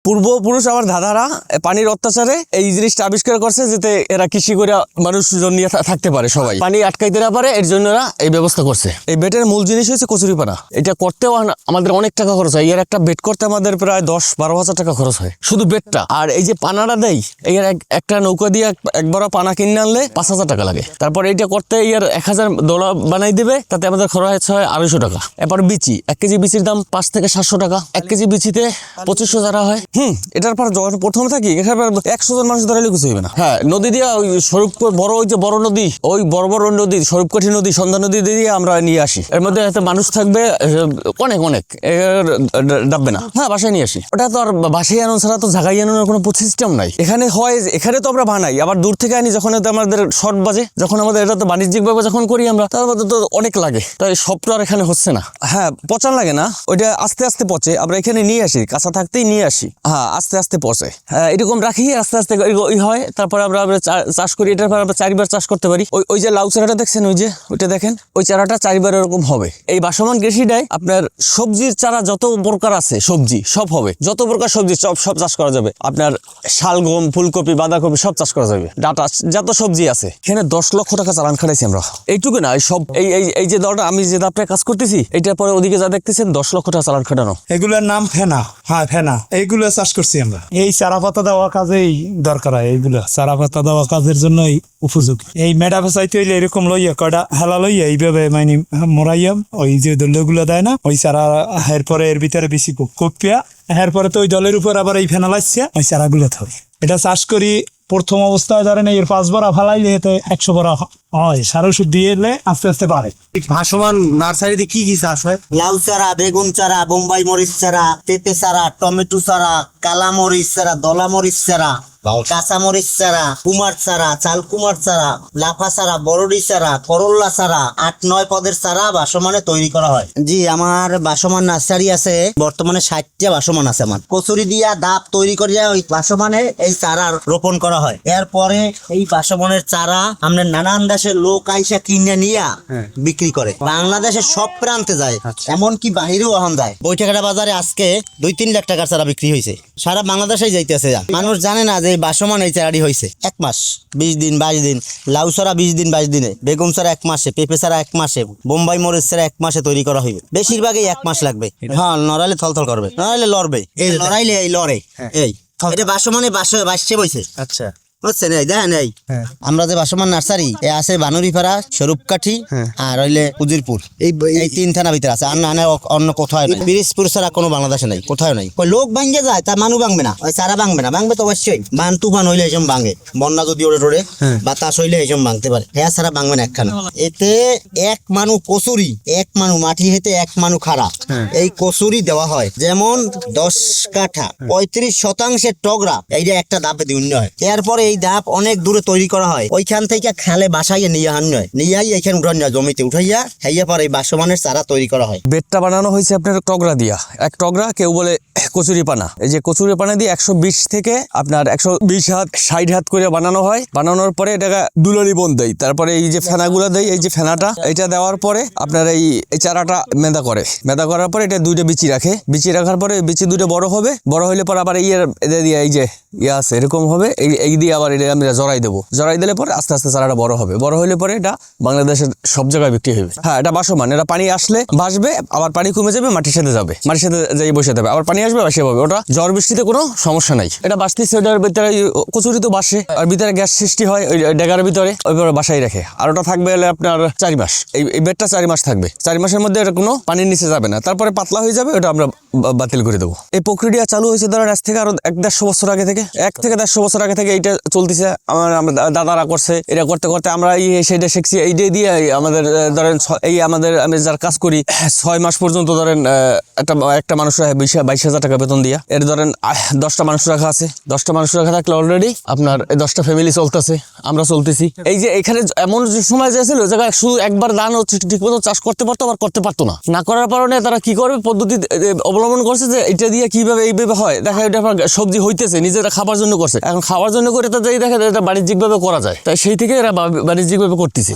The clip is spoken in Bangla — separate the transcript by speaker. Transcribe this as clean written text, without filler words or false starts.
Speaker 1: পূর্বপুরুষ আমার দাদারা পানির অত্যাচারে এই জিনিসটা আবিষ্কার করছে, যাতে এরা কৃষি করে মানুষজন নিয়ে থাকতে পারে, সবাই পানি আটকাইতে না পারে, এর জন্য এরা এই ব্যবস্থা করছে। এই বেটের মূল জিনিস হচ্ছে কচুরিপানা। এটা করতেও আমাদের অনেক টাকা খরচ হয়। এর একটা বেট করতে আমাদের প্রায় 10-12 হাজার টাকা খরচ হয় শুধু বেটটা। আর এই যে পানাটা দেয়, এর একটা নৌকা দিয়ে একবার পানা কিনে আনলে 5,000 টাকা লাগে। তারপর এইটা করতে এর 1000 দোলা বানাই দেবে, তাতে আমাদের খরচ হয় 250 টাকা। এরপর বিচি, 1 কেজি বিচির দাম 5 থেকে 700 টাকা। 1 কেজি বিচিতে 2500 ধরা হয়। এটার পর যখন প্রথমে থাকি এখানে 100 জন মানুষ ধরাইলে কিছু হইবে না। হ্যাঁ, নদী দিয়ে ওই স্বরূপকোট বড়, ওই যে বড় নদী, ওই বড় বড় নদী, স্বরূপকাঠি নদী, সন্ধ্যা নদী দিয়ে আমরা নিয়ে আসি। এর মধ্যে এত মানুষ থাকবে অনেক ডাববে না। হ্যাঁ, বাসায় নিয়ে আসি। ওটা তো আর বাসায় আনো ছাড়া তো জায়গায় আনানোর কোনো সিস্টেম নাই। এখানে হয়, এখানে তো আমরা বানাই, আবার দূর থেকে আনি যখন আমাদের শর্ট বাজে, যখন আমাদের এটা তো বাণিজ্যিকভাবে যখন করি আমরা, তার মধ্যে তো অনেক লাগে। তাই সব তো আর এখানে হচ্ছে না। হ্যাঁ, পচান লাগে না, ওইটা আস্তে আস্তে পচে। আমরা এখানে নিয়ে আসি, কাঁচা থাকতেই নিয়ে আসি। হ্যাঁ, আস্তে আস্তে পচে। হ্যাঁ, এরকম রাখি, আস্তে আস্তে হয়। তারপরে আমরা চাষ করি। এটার পর আমরা 4বার চাষ করতে পারি। ওই যে লাউ চারাটা দেখছেন, ওইটা দেখেন, ওই চারাটা 4বার এরকম হবে। এই বাসমান কৃষিটায় আপনার সবজির চারা যত প্রকার আছে, সবজি সব হবে, যত প্রকার সবজি সব চাষ করা যাবে। আপনার শালগম, ফুলকপি, বাঁধাকপি সব চাষ করা যাবে। ডাটা যত সবজি আছে, এখানে 10 লক্ষ টাকা চালান খাটাইছি আমরা। এইটুকু না, সব এই যে দলটা আমি যে দাপটায় কাজ করতেছি, এটার পরে ওদিকে যা দেখতেছেন 10 লক্ষ টাকা চালান খাটানো।
Speaker 2: এগুলোর নাম ফেনা। হ্যাঁ, ফেনা। এইগুলো চাষ করছি আমরা। এই চারা পাতা দেওয়া কাজেই দরকার হয়। এইগুলো চারা পাতা দেওয়া কাজের জন্যই উপযোগী। এই মেডা ফেসাইতে হইলে এরকম লইয়া কটা হেলা লইয়া এইভাবে মানে মরাইয়া ওই যে দলগুলো দেয় না, ওই চারা এরপরে এর ভিতরে বেশি কপিয়া এরপরে তো ওই দলের উপর আবার এই ফেনা লাগছে, ওই চারাগুলো থাকে। এটা চাষ করি প্রথম অবস্থায় ধরেন এর 5 বড়া ফালাইলে এতে 100 বড়া হয়। সার ওষুধ দিয়ে এলে আস্তে আস্তে পারে।
Speaker 3: ভাসমান নার্সারিতে কি কি চাষ হয়?
Speaker 4: লাউ চারা, বেগুন চারা, বোম্বাই মরিচ চারা, পেঁপে চারা, টমেটো চারা, কালা মরিচ চারা, দলা মরিচ চারা, কাঁচা মরিচ চারা, কুমার চারা, চাল কুমার চারা, লাফা চারা, বরডি চারা, করল্লা চারা, 8-9 পদের চারা বাসমানে তৈরি করা হয়। জি, আমার বাসমান নার্সারি আছে, বর্তমানে 60টা বাসমান আছে আমার। কচুরি দিয়া ডাব তৈরি করিয়া ওই বাসমানে এই চারা রোপণ করা হয়। এরপরে এই বাসমানের চারা আমরা নানান দেশের লোক আইসা কিনে নিয়া বিক্রি করে। বাংলাদেশের সব প্রান্তে যায়, এমনকি বাহিরেও এখন যায়। বৈঠাকাটা বাজারে আজকে 2-3 লাখ টাকার চারা বিক্রি হয়েছে। সারা বাংলাদেশেই যাইতেছে। মানুষ জানে না যে বাসমান এই চারাটি হয়েছে 1 মাস 20 দিন 22 দিন, লাউ চারা 20 দিন 22 দিনে, বেগুন চারা 1 মাসে, পেঁপে চারা 1 মাসে, বোম্বাই মরিচ চারা 1 মাসে তৈরি করা হইবে। বেশিরভাগই 1 মাস লাগবে। হ্যাঁ, নড়াইলে থলথল করবে, নড়াইলে লড়বে। এই নড়াইলে এই লড়ে, এই এটা বাসমানে বাসছে বইছে।
Speaker 3: আচ্ছা,
Speaker 4: বুঝছেন? এই দেখেন, এই আমরা যে বাসমান নার্সারি আছে বানুরিপাড়া, স্বরূপকাঠি আর হইলে উজিরপুর, এই 3 থানা ভিতরে আছে। আর না অন্য কোথাও নাই। পিরিজপুর ছাড়া কোনো বাংলাদেশে নাই, কোথাও নাই। লোক ভাঙ্গে যায়, তার মানুষ ভাঙবে না, ওই চারা ভাঙবে না। ভাঙবে তো অবশ্যই, বান তুফান হইলে এইসব ভাঙে, বন্যা যদি ওড়ে টোড়ে বাতাস হইলে এইসব ভাঙতে পারে। হ্যাঁ, ছাড়া ভাঙবে না একখানা। এতে 1 মানু কচুরি, 1 মানু মাটি হেতে 1 মানু খাড়া, এই কচুরি দেওয়া হয়। যেমন 10 কাঠা 35% টগরা, এইটা একটা ধাপে দিয়ে হয়। এরপরে এই ধাপ অনেক দূরে তৈরি করা হয়। ওইখান থেকে খালে বাসাইয়া নিয়ে আন হয়, নিয়ে এইখানে উঠান যায়, জমিতে উঠাইয়া হেইয়া পরে এই বাসমানের চারা তৈরি করা হয়।
Speaker 1: বেডটা বানানো হয়েছে আপনার টগরা দিয়া। এক টগরা, কেউ বলে কচুরি পানা। এই যে কচুরি পানা দিয়ে 120 থেকে আপনার 120 হাত 60 হাত করে বানানো হয়। বানানোর পরে এটাকে দুলারি বন দেয়। তারপরে এই যে ফেনাগুলো দেয়, এই যে ফেনাটা, এটা দেওয়ার পরে আপনার এই চারাটা মেদা করে। মেদা করার পরে এটা 2টা বিচি রাখে। বিচি রাখার পরে বিচি 2টা বড় হবে। বড় হইলে পরে আবার এদের দিয়ে এই যে আছে এরকম হবে, এই দিয়ে আবার এটা আমরা জড়াই দেবো। জড়াই দিলে পরে আস্তে আস্তে চারাটা বড় হবে। বড় হইলে পরে এটা বাংলাদেশের সব জায়গায় বিক্রি হবে। হ্যাঁ, এটা বাসমান। এটা পানি আসলে ভাসবে, আবার পানি কমে যাবে, মাটির সাথে যাবে, মাটির সাথে যাই বসে যাবে, আবার পানি আসবে, বাসে পাবে। ওটা ঝড় বৃষ্টিতে কোনো সমস্যা নাই। এটা বাঁচতেছে, ওটার ভিতরে কচুরি তো বাসে, আর ভিতরে গ্যাস সৃষ্টি হয় ওই ডেগার ভিতরে, ওইভাবে বাসায় রাখে। আর ওটা থাকবে হলে আপনার 4 মাস। এই বেডটা 4 মাস থাকবে। 4 মাসের মধ্যে এটা কোনো পানির নিচে যাবে না। তারপরে পাতলা হয়ে যাবে, ওটা আমরা বাতিল করে দেবো। এই প্রক্রিয়া চালু হয়েছে ধরেন আজ থেকে আরো 1-1.5 বছর আগে থেকে। 1 থেকে 1.5 বছর আগে থেকে এইটা চলতেছে। আমরা দাদারা করছে, এটা করতে করতে আমরা সেটা শিখছি। এই দিয়ে আমাদের ধরেন এই আমাদের আমি যার কাজ করি 6 মাস পর্যন্ত ধরেন একটা মানুষ 22,000 টাকা বেতন দিয়া। এর ধরেন 10টা মানুষ রাখা আছে। 10টা মানুষ রাখা থাকলে অলরেডি আপনার 10টা ফ্যামিলি চলতেছে, আমরা চলতেছি। এই যে এখানে এমন সময় যাচ্ছিল জায়গায় শুধু একবার ধান ঠিক মতো চাষ করতে পারতো, আবার করতে পারতো না করার কারণে তারা কি করবে পদ্ধতি অবলম্বন করছে যে এটা দিয়ে কিভাবে এইভাবে হয়। দেখা এটা সবজি হইতেছে, নিজেরা খাবার জন্য করছে। এখন খাবার জন্য করে তো দেখা যায় এটা বাণিজ্যিকভাবে করা যায়, তাই সেই থেকে এরা বাণিজ্যিকভাবে করতেছে।